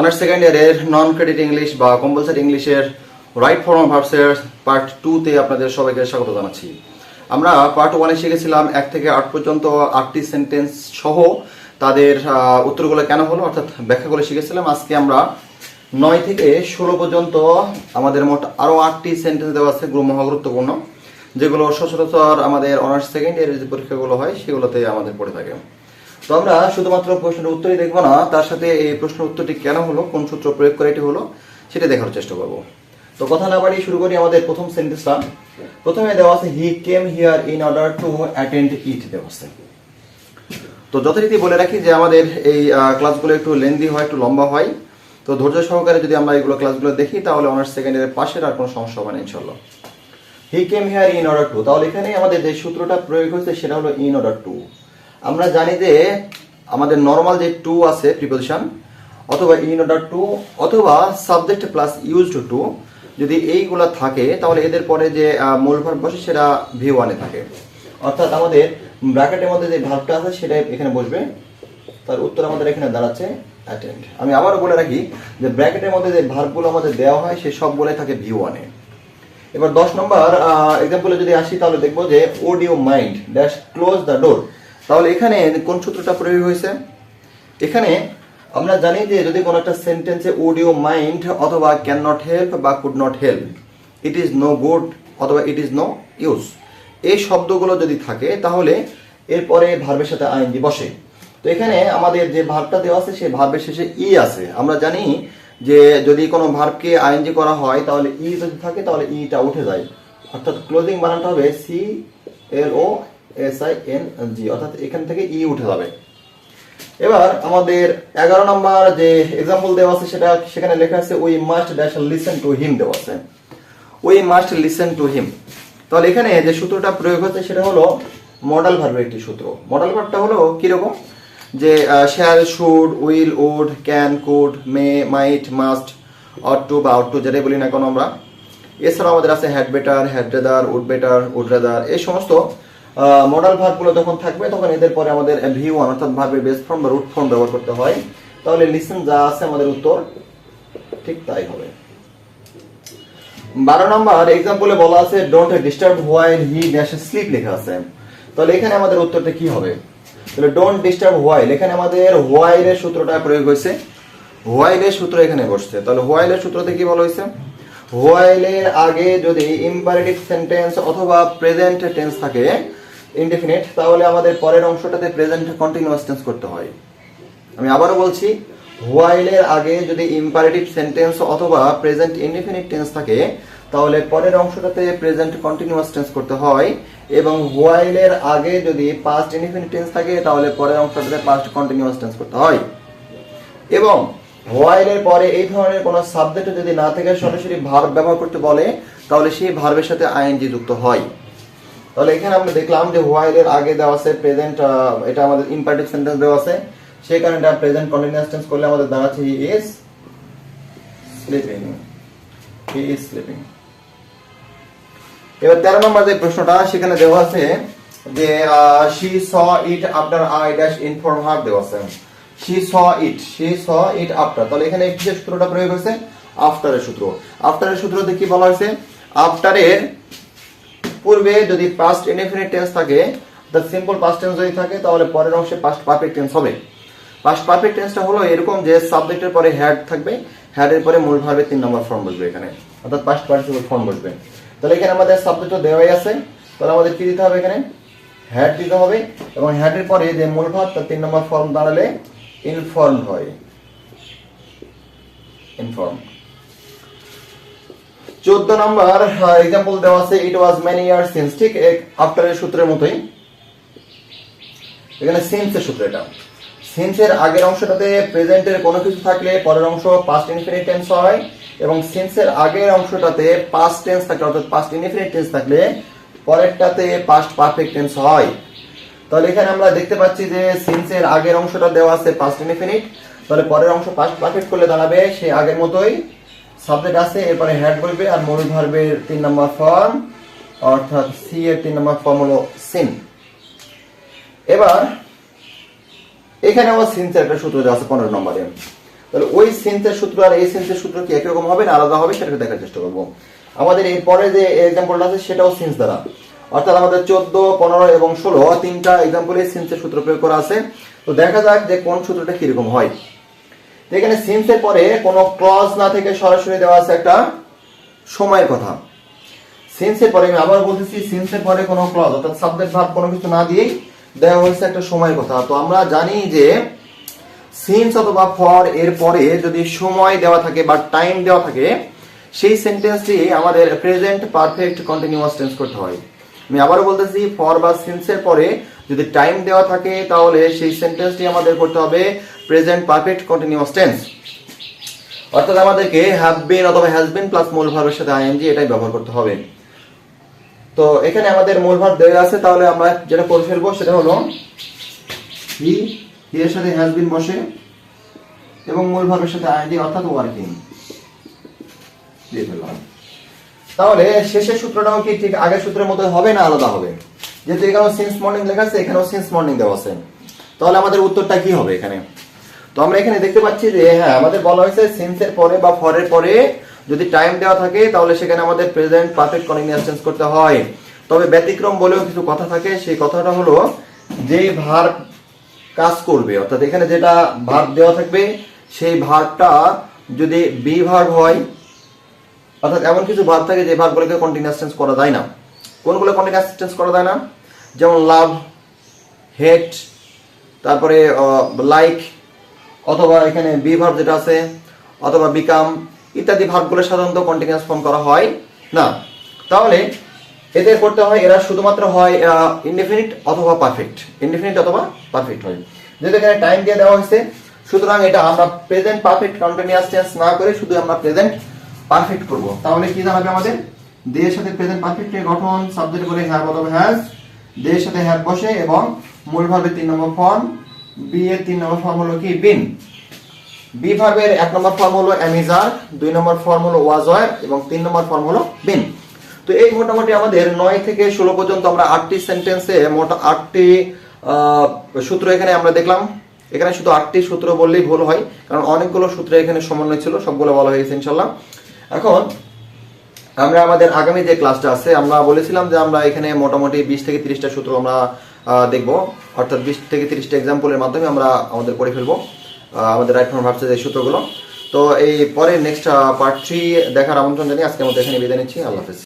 Honours second ইয়ারের non credit English বা compulsory ইংলিশের রাইট ফর্ম ভার্বসের পার্ট 2-তে আপনাদের সবাইকে স্বাগত জানাচ্ছি। আমরা পার্ট 1-এ শিখেছিলাম 1 থেকে 8 পর্যন্ত 8টি সেন্টেন্স সহ তাদের উত্তরগুলো কেন হলো অর্থাৎ ব্যাখ্যা করে শিখেছিলাম। আজকে আমরা 9 থেকে 16 পর্যন্ত আমাদের মোট আরও 8টি সেন্টেন্স দেওয়া আছে মহাগুরুত্বপূর্ণ, যেগুলো সচরাচর আমাদের অনার্স সেকেন্ড ইয়ারের যে পরীক্ষাগুলো হয় সেগুলোতে আমাদের পড়ে থাকে। তো আমরা শুধুমাত্র প্রশ্নের উত্তরই দেখবো না, তার সাথে এই প্রশ্নের উত্তরটি কেন হলো, কোন সূত্র প্রয়োগ করে এটি হলো সেটা দেখার চেষ্টা করব। তো কথা না বাড়িয়ে শুরু করি আমাদের প্রথম সেন্টেন্সটা। প্রথমে দেওয়া আছে he came here in order to attend it দেওয়া আছে। তো যথারীতি বলে রাখি যে আমাদের এই ক্লাসগুলো একটু লেন্দি হয়, একটু লম্বা হয়। তো ধৈর্য সহকারে যদি আমরা এইগুলো ক্লাসগুলো দেখি তাহলে অনার্স সেকেন্ড ইয়ারের পাশের আর কোনো সমস্যা হবে না ইনশাল্লাহ। He came here in order to, তাহলে এখানে আমাদের যে সূত্রটা প্রয়োগ হয়েছে সেটা হলো ইন অর্ডার টু। আমরা জানি যে আমাদের নর্মাল যে টু আছে প্রিপোজিশন, অথবা ইন অর্ডার টু অথবা সাবজেক্ট প্লাস ইউজড টু, যদি এইগুলা থাকে তাহলে এদের পরে যে মূল ভার্ব বসে সেটা V1-এ থাকে। অর্থাৎ আমাদের ব্র্যাকেটের মধ্যে যে ভার্বটা আছে সেটা এখানে বসবে, তার উত্তর আমাদের এখানে দাঁড়াচ্ছে অ্যাটেন্ড। আমি আবারও বলে রাখি যে ব্র্যাকেটের মধ্যে যে ভার্বগুলো আমাদের দেওয়া হয় সে সবগুলোই থাকে V1-এ। এবার 10 নম্বর এক্সাম্পলে যদি আসি তাহলে দেখবো যে would you mind dash close the door. তাহলে এখানে কোন সূত্রটা প্রয়োগ হয়েছে? এখানে আমরা জানি যে যদি কোনো একটা সেন্টেন্সে উড ইউ মাইন্ড অথবা ক্যান নট হেল্প বা could not help, it is no good অথবা ইট ইজ নো ইউজ, এই শব্দগুলো যদি থাকে তাহলে এরপরে ভার্বের সাথে আইএনজি বসে। তো এখানে আমাদের যে ভার্বটা দেওয়া আছে সেই ভার্বের শেষে ই আছে। আমরা জানি যে যদি কোনো ভার্বকে আইএনজি করা হয় তাহলে ই যদি থাকে তাহলে ইটা উঠে যায়, অর্থাৎ ক্লোজিং বানানটা হবে CLOSING, অর্থাৎ এখান থেকে ই উঠে যাবে। এবার আমাদের 11 নম্বর যে এক্সাম্পল দেওয়া আছে সেখানে লেখা আছে we must dash listen to him দেওয়া আছে। We must listen to him, তাহলে এখানে যে সূত্রটা প্রয়োগ হচ্ছে সেটা হলো মডাল ভার্বের একটি সূত্র। মডাল ভার্বটা হলো কিরকম, যে shall, should, will, would, can, could, may, might, must, ought to বা আউট টু যেটাই বলি না কেন আমরা। এছাড়াও আমাদের আছে had better, had rather, would rather, এই সমস্ত মডাল ভার্বগুলো যখন থাকবে তখন এদের পরে আমাদের V1 অর্থাৎ ভার্বের বেস ফর্ম বা রুট ফর্ম ব্যবহার করতে হয়। তাহলে লিসেন যা আছে আমাদের উত্তর ঠিক তাই হবে। 12 নম্বর এক্সাম্পলে বলা আছে don't disturb while he dash sleep লেখা আছে। তাহলে এখানে আমাদের উত্তরটা কি হবে? তাহলে ডোন্ট ডিস্টার্ব হোয়াইল, এখানে আমাদের হোয়াইল এর সূত্রটা প্রয়োগ হয়েছে, হোয়াইল এর সূত্র এখানে বসছে। তাহলে হোয়াইল এর সূত্রতে কি বলা হয়েছে? হোয়াইল এর আগে যদি ইম্পারেটিভ সেন্টেন্স অথবা প্রেজেন্ট টেন্স থাকে ইনডেফিনিট, তাহলে আমাদের পরের অংশটাতে প্রেজেন্ট কন্টিনিউয়াস টেন্স করতে হয়। আমি আবারও বলছি, হোয়াইল এর আগে যদি ইম্পারেটিভ সেন্টেন্স অথবা প্রেজেন্ট ইনডেফিনিট টেন্স থাকে তাহলে পরের অংশটাতে প্রেজেন্ট কন্টিনিউয়াস টেন্স করতে হয়, এবং হোয়াইল এর আগে যদি পাস্ট ইনডেফিনিট টেন্স থাকে তাহলে পরের অংশটাতে পাস্ট কন্টিনিউয়াস টেন্স করতে হয়। এবং হোয়াইল এর পরে এই ধরনের কোনো সাবজেক্ট যদি না থেকে সরাসরি ভার্ব ব্যবহার করতে বলে তাহলে সেই ভার্বের সাথে আইএনজি যুক্ত হয়। তাহলে এখানে আমরা দেখলাম যে হোয়াইল এর আগে দেওয়া আছে প্রেজেন্ট, এটা আমাদের ইম্পারেটিভ সেন্টেন্স দেওয়া আছে, সেই কারণে এটা প্রেজেন্ট কন্টিনিউয়াস টেন্স করলে আমাদের দাঁড়াচ্ছে he is sleeping, he is sleeping. এবার 13 নম্বর যে প্রশ্নটা সেখানে দেওয়া আছে যে she saw it after I dash inform her দেওয়া আছে। she saw it after, তাহলে এখানে কি সূত্রটা প্রয়োগ হয়েছে? আফটার এর সূত্র। আফটার এর সূত্রতে কি বলা হয়েছে? আফটার এর পূর্বে যদি পাস্ট ইনডেফিনিট টেন্স থাকে, দ্য সিম্পল পাস্ট টেন্স যদি থাকে তাহলে পরের অংশে পাস্ট পারফেক্ট টেন্স হবে। পাস্ট পারফেক্ট টেন্সটা হলো এরকম যে সাবজেক্টের পরে হ্যাড থাকবে, হ্যাডের পরে মূল ভার্বের 3 নম্বর ফর্ম বসবে এখানে, অর্থাৎ পাস্ট পার্টিসিপল ফর্ম বসবে। তাহলে এখানে আমাদের সাবজেক্ট দেওয়াই আছে, তাহলে আমাদের কি দিতে হবে? এখানে হ্যাড দিতে হবে, এবং হ্যাডের পরে যে মূল ভার্ব তার 3 নম্বর ফর্ম দাঁড়ালে ইনফর্ম হয়, ইনফর্ম। 14 নম্বর এক্সাম্পল দেওয়া আছে ইট ওয়াজ মেনি ইয়ার্স সিন্স, ঠিক আফটার এর সূত্রের মতোই এখানে সিন্স এর সূত্র। এটা সিন্স এর আগের অংশটাতে প্রেজেন্টের কোনো কিছু থাকলে পরের অংশ পাস্ট ইনডেফিনিট টেন্স হয়, এবং সিন্স এর আগের অংশটাতে পাস্ট টেন্স থাকলে অর্থাৎ পাস্ট ইনডেফিনিট টেন্স থাকলে পরেরটাতে পাস্ট পারফেক্ট টেন্স হয়। তাহলে এখানে আমরা দেখতে পাচ্ছি যে সিন্স এর আগের অংশটা দেওয়া আছে পাস্ট ইনডেফিনিট, তাহলে পরের অংশ পাস্ট পারফেক্ট করলে দাঁড়াবে সেই আগের মতোই সাবজেক্ট আছে, এরপরে হ্যাড বলবে আর মূল ভার্বের 3 নম্বর ফর্ম অর্থাৎ সি এর 3 নম্বর ফর্ম হলো সিন। এবার এখানে আমার সিন্স এর একটা সূত্র দেওয়া আছে 15 নম্বরে। তাহলে ওই সিন্সের সূত্র আর এই সিন্সের সূত্র কি একই রকম হবে না আলাদা হবে সেটাকে দেখার চেষ্টা করবো। আমাদের এর পরে যে এক্সাম্পলটা আছে সেটাও সিন্স দ্বারা, অর্থাৎ আমাদের 14, 15 এবং 16 তিনটা এক্সাম্পলে সিন্সের সূত্র প্রয়োগ করা আছে। তো দেখা যাক যে কোন সূত্রটা কিরকম হয়। তো এখানে সিন্সের পরে কোনো ক্লজ না থেকে সরাসরি দেওয়া আছে একটা সময়ের কথা। সিন্সের পরে আমি আবার বলতেছি, সিন্সের পরে কোনো ক্লজ অর্থাৎ সাবজেক্ট ভার্ব কোনো কিছু না দিয়েই দেওয়া হয়েছে একটা সময়ের কথা। তো আমরা জানি যে সিন্স অথবা ফর এর পরে যদি সময় দেওয়া থাকে বা টাইম দেওয়া থাকে, সেই সেন্টেন্সটি আমাদের প্রেজেন্ট পারফেক্ট কন্টিনিউয়াস টেন্স করতে হয়। আমি আবারও বলতেছি, ফর বা সিন্সের পরে যদি টাইম দেওয়া থাকে তাহলে সেই সেন্টেন্সটি আমাদের করতে হবে প্রেজেন্ট পারফেক্ট কন্টিনিউয়াস টেন্স, অর্থাৎ আমাদেরকে হ্যাভ বিন অথবা হ্যাজ বিন প্লাস মূল ভার্বের সাথে আইএনজি এটাই ব্যবহার করতে হবে। তো এখানে আমাদের মূল ভার্ব দেওয়া আছে, তাহলে আমরা যেটা করে ফেলবো সেটা হলো হি, এর সাথে হ্যাজ বিন বসে এবং মূল ভার্বের সাথে আইএনজি অর্থাৎ ওয়ার্কিং দিয়ে ফেললাম। তাহলে শেষের সূত্রটাও কি ঠিক আগের সূত্রের মতো হবে না আলাদা হবে? যেহেতু এখানেও সিন্স মর্নিং লেখা আছে, এখানেও সিন্স মর্নিং দেওয়া আছে, তাহলে আমাদের উত্তরটা কি হবে এখানে? তো আমরা এখানে দেখতে পাচ্ছি যে হ্যাঁ, আমাদের বলা হয়েছে সিন্সের পরে বা ফরের পরে যদি টাইম দেওয়া থাকে তাহলে সেখানে আমাদের প্রেজেন্ট পারফেক্ট কন্টিনিউয়াস টেন্স করতে হয়। তবে ব্যতিক্রম বলেও কিছু কথা থাকে, সেই কথাটা হলো যে ভার্ব কাজ করবে, অর্থাৎ এখানে যেটা ভার্ব দেওয়া থাকবে সেই ভার্বটা যদি বি ভার্ব হয়, অর্থাৎ এমন কিছু ভার্ব থাকে যে ভার্বগুলোকে কন্টিনিউয়াস টেন্স করা যায় না। কোনগুলো কন্টিনিউয়াস টেন্স করা যায় না? যেমন লাভ, হেট, তারপরে লাইক, অথবা এখানে বি ভার্ব যেটা আছে, অথবা বিকাম ইত্যাদি ভার্বগুলো সাধারণত কন্টিনিউয়াস ফর্ম করা হয় না। তাহলে এদের করতে হয়, এরা শুধুমাত্র হয় ইনডেফিনিট অথবা পারফেক্ট, ইনডেফিনিট অথবা পারফেক্ট হয়। যেহেতু এখানে টাইম দিয়ে দেওয়া হয়েছে, সুতরাং এটা আমরা প্রেজেন্ট পারফেক্ট কন্টিনিউয়াস টেন্স না করে শুধু আমরা প্রেজেন্ট পারফেক্ট করব। তাহলে কি দাঁড়াবে আমাদের? দে এর সাথে প্রেজেন্ট পারফেক্টের গঠন সাবজেক্ট করে হ্যাভ অথবা হ্যাজ, দে এর সাথে হ্যাভ বসে এবং মূল ভার্বের 3 নম্বর ফর্ম, বি এর 3 নম্বর ফর্ম হলো কি বিন, বি ভার্বের 1 নম্বর ফর্ম হলো am is are, 2 number form হলো was were এবং 3 নম্বর ফর্ম হলো been। তো এই মোটামুটি আমাদের 9 থেকে 16 পর্যন্ত আমরা 8টি সেন্টেন্সে মোট 8টি সূত্র এখানে আমরা দেখলাম। এখানে শুধু 8টি সূত্র বললেই ভুল হয়, কারণ অনেকগুলো সূত্র এখানে সমন্বয় ছিল, সবগুলো বলা হয়েছে ইনশাআল্লাহ। এখন আমরা আমাদের আগামী যে ক্লাসটা আছে, আমরা বলেছিলাম যে আমরা এখানে মোটামুটি 20 থেকে 30টা সূত্র আমরা দেখব, অর্থাৎ 20 থেকে 30টা এক্সাম্পলের মাধ্যমে আমরা আমাদের পড়ে ফেলবো আমাদের রাইট ফর্ম ভার্বসের এই সূত্রগুলো। তো এই পরে নেক্সট পার্ট 3 দেখার আমন্ত্রণ জানিয়ে আজকের মতো এখানে বিদায় নিচ্ছি। আল্লাহ হাফেজ।